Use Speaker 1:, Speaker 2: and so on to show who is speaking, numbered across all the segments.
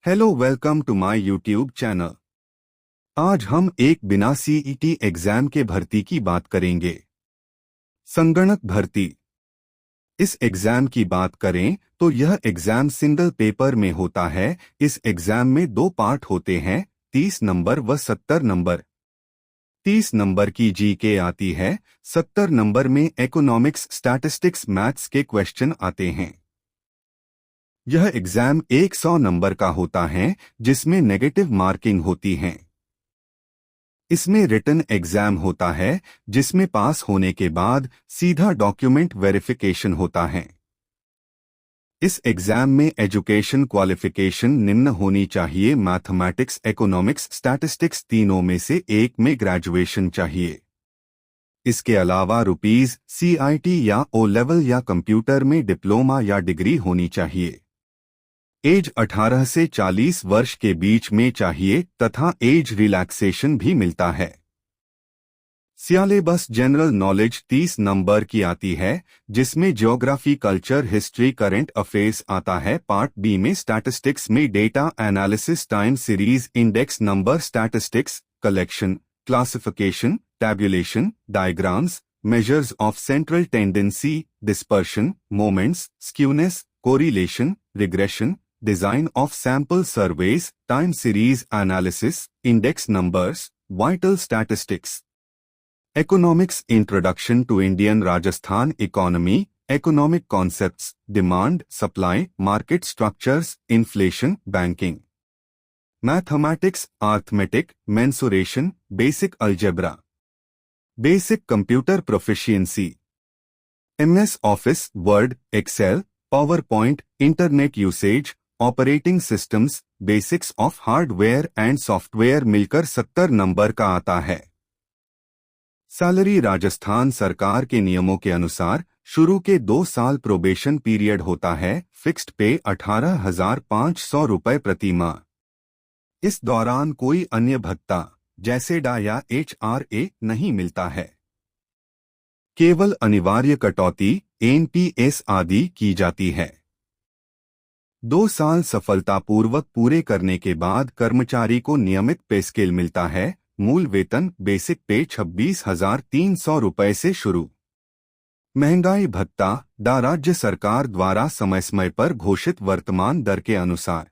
Speaker 1: Hello, welcome to my YouTube channel. आज हम एक बिना सीईटी एग्जाम के भर्ती की बात करेंगे। संगणक भर्ती। इस एग्जाम की बात करें तो यह एग्जाम सिंगल पेपर में होता है। इस एग्जाम में 2 पार्ट होते हैं, 30 नंबर व 70 नंबर। 30 नंबर की जीके आती है, 70 नंबर में इकोनॉमिक्स, स्टैटिस्टिक्स, मैथ्स के क्वेश्चन आते हैं। यह एग्जाम 100 नंबर का होता है, जिसमें नेगेटिव मार्किंग होती है। इसमें रिटन एग्जाम होता है, जिसमें पास होने के बाद सीधा डॉक्यूमेंट वेरिफिकेशन होता है। इस एग्जाम में एजुकेशन क्वालिफिकेशन निम्न होनी चाहिए। मैथमेटिक्स, इकोनॉमिक्स, स्टैटिस्टिक्स तीनों में से एक में ग्रेजुएशन चाहिए। इसके अलावा CIT या ओ लेवल या कंप्यूटर में डिप्लोमा या डिग्री होनी चाहिए। एज 18 से 40 वर्ष के बीच में चाहिए तथा एज रिलैक्सेशन भी मिलता है। सिलेबस जनरल नॉलेज 30 नंबर की आती है, जिसमें geography, culture, history, current affairs आता है। पार्ट बी में स्टैटिस्टिक्स में data analysis, time series, index number, statistics, collection, classification, tabulation, diagrams, measures of central tendency, dispersion, moments, skewness, correlation, regression, design of sample surveys, time series analysis, index numbers, vital statistics. Economics introduction to Indian Rajasthan economy, economic concepts, demand, supply, market structures, inflation, banking. Mathematics, arithmetic, mensuration, basic algebra. Basic computer proficiency. MS Office, Word, Excel, PowerPoint, Internet usage, operating systems, basics of hardware and software मिलकर 70 number का आता है। Salary Rajasthan सरकार के नियमों के अनुसार शुरू के 2 साल प्रोबेशन पीरियड होता है। फिक्स्ड पे 18,500 रुपये प्रति माह। इस दौरान कोई अन्य भत्ता जैसे डा या HRA नहीं मिलता है। केवल अनिवार्य कटौती NPS आदि की जाती है। 2 साल सफलतापूर्वक पूरे करने के बाद कर्मचारी को नियमित पे स्केल मिलता है। मूल वेतन बेसिक पे 26,300 रुपये से शुरू। महंगाई भत्ता डा राज्य सरकार द्वारा समय समय पर घोषित वर्तमान दर के अनुसार।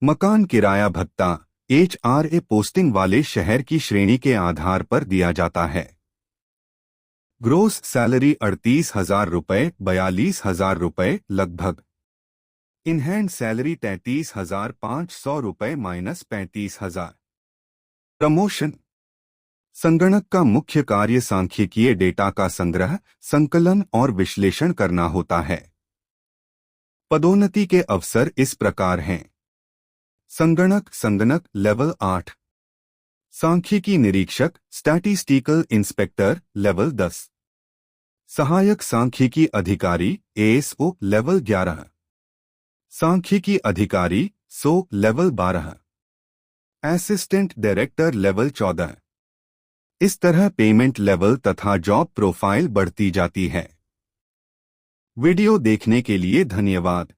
Speaker 1: मकान किराया भत्ता HRA पोस्टिंग वाले शहर की श्रेणी के आधार पर दिया जाता है। ग्रोस सैलरी 38,000 रुपये, 42,000 रुपये लगभग। इन हैंड सैलरी 33,500 रुपये माइनस 35,000। प्रमोशन। संगणक का मुख्य कार्य सांख्यिकीय डेटा का संग्रह, संकलन और विश्लेषण करना होता है। पदोन्नति के अवसर इस प्रकार हैं। संगणक लेवल 8। सांख्यिकी निरीक्षक स्टैटिस्टिकल इंस्पेक्टर लेवल 10। सहायक सांख्यिकी अधिकारी ASO लेवल 11। सांख्यिकी अधिकारी SO level 12। Assistant director level 14। इस तरह पेमेंट लेवल तथा जॉब प्रोफाइल बढ़ती जाती है। वीडियो देखने के लिए धन्यवाद।